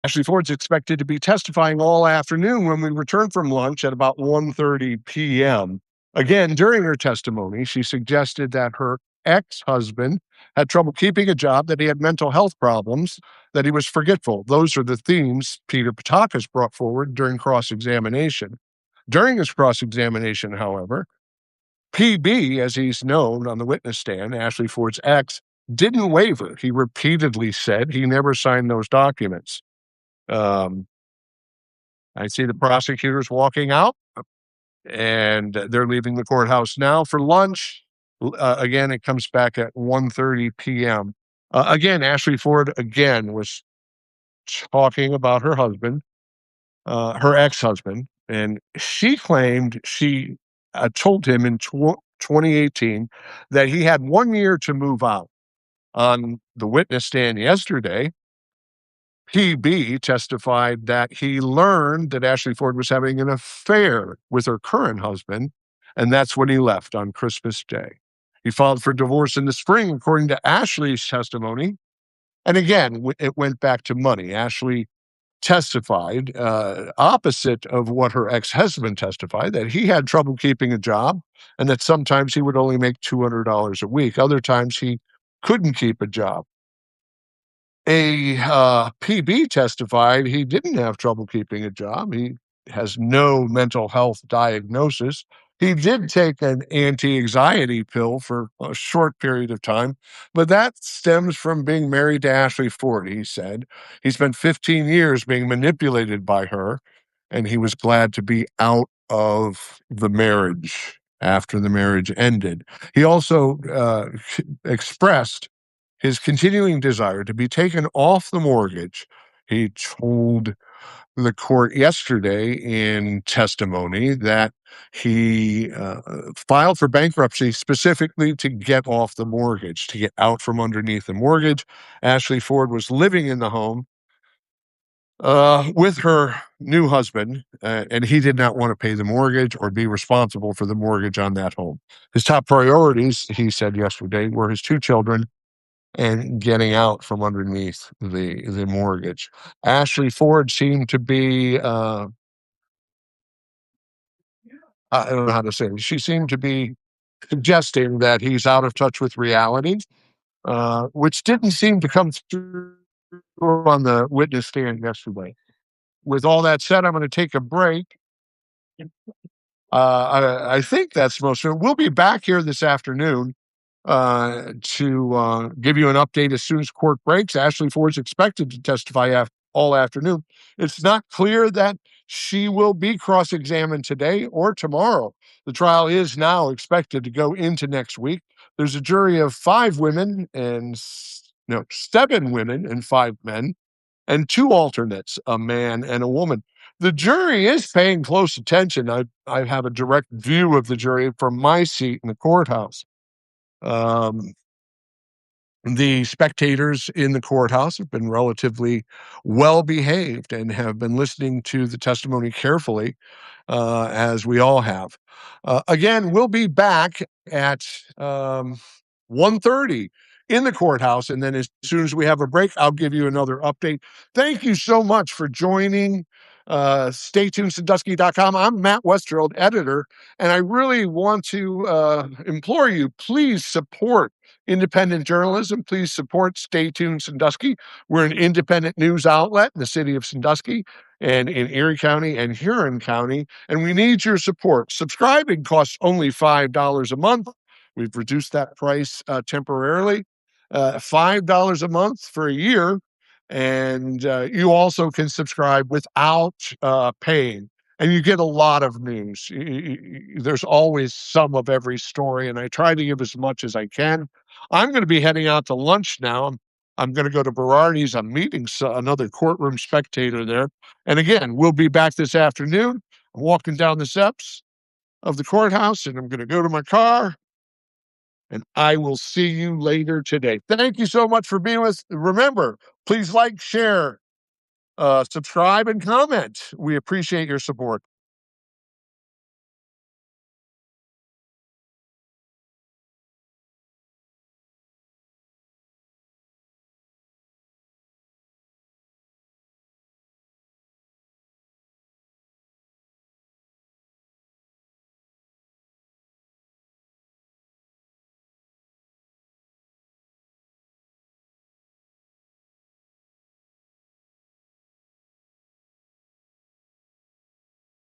Ashli Ford's expected to be testifying all afternoon when we return from lunch at about 1:30 p.m. Again, during her testimony, she suggested that her ex-husband had trouble keeping a job, that he had mental health problems, that he was forgetful. Those are the themes Peter Patakis brought forward during cross-examination. During his cross-examination, however, PB, as he's known on the witness stand, Ashli Ford's ex, didn't waver. He repeatedly said he never signed those documents. Um, I see the prosecutors walking out, and they're leaving the courthouse now for lunch. Again, it comes back at 1:30 p.m. Again, Ashli Ford again was talking about her husband, her ex-husband, and she claimed she told him in 2018 that he had 1 year to move out. On the witness stand yesterday, PB testified that he learned that Ashli Ford was having an affair with her current husband, and that's when he left on Christmas Day. He filed for divorce in the spring, according to Ashley's testimony. And again, it went back to money. Ashli testified opposite of what her ex-husband testified, that he had trouble keeping a job and that sometimes he would only make $200 a week. Other times he couldn't keep a job. A PB testified he didn't have trouble keeping a job. He has no mental health diagnosis. He did take an anti-anxiety pill for a short period of time, but that stems from being married to Ashli Ford, he said. He spent 15 years being manipulated by her, and he was glad to be out of the marriage after the marriage ended. He also expressed his continuing desire to be taken off the mortgage. He told the court yesterday in testimony that he filed for bankruptcy specifically to get off the mortgage, to get out from underneath the mortgage. Ashli Ford was living in the home with her new husband, and he did not want to pay the mortgage or be responsible for the mortgage on that home. His top priorities, he said yesterday, were his two children and getting out from underneath the mortgage. Ashli Ford seemed to be, I don't know how to say it. She seemed to be suggesting that he's out of touch with reality, which didn't seem to come through on the witness stand yesterday. With all that said, I'm going to take a break. I think that's most of it. We'll be back here this afternoon to give you an update as soon as court breaks. Ashli Ford's expected to testify all afternoon. It's not clear that she will be cross-examined today or tomorrow. The trial is now expected to go into next week. There's a jury of 7 women and 5 men, and 2 alternates, a man and a woman. The jury is paying close attention. I have a direct view of the jury from my seat in the courthouse. The spectators in the courthouse have been relatively well behaved and have been listening to the testimony carefully, as we all have. Again, we'll be back at 1:30 in the courthouse, and then as soon as we have a break, I'll give you another update. Thank you so much for joining. Stay tuned, Sandusky.com. I'm Matt Westerhold, editor, and I really want to implore you, please support independent journalism. Please support Stay Tuned Sandusky. We're an independent news outlet in the city of Sandusky and in Erie County and Huron County, and we need your support. Subscribing costs only $5 a month. We've reduced that price temporarily, $5 a month for a year. And you also can subscribe without paying. And you get a lot of news. There's always some of every story, and I try to give as much as I can. I'm going to be heading out to lunch now. I'm going to go to Berardi's. I'm meeting another courtroom spectator there. And again, we'll be back this afternoon. I'm walking down the steps of the courthouse, and I'm going to go to my car, and I will see you later today. Thank you so much for being with us. Remember, please like, share, subscribe, and comment. We appreciate your support.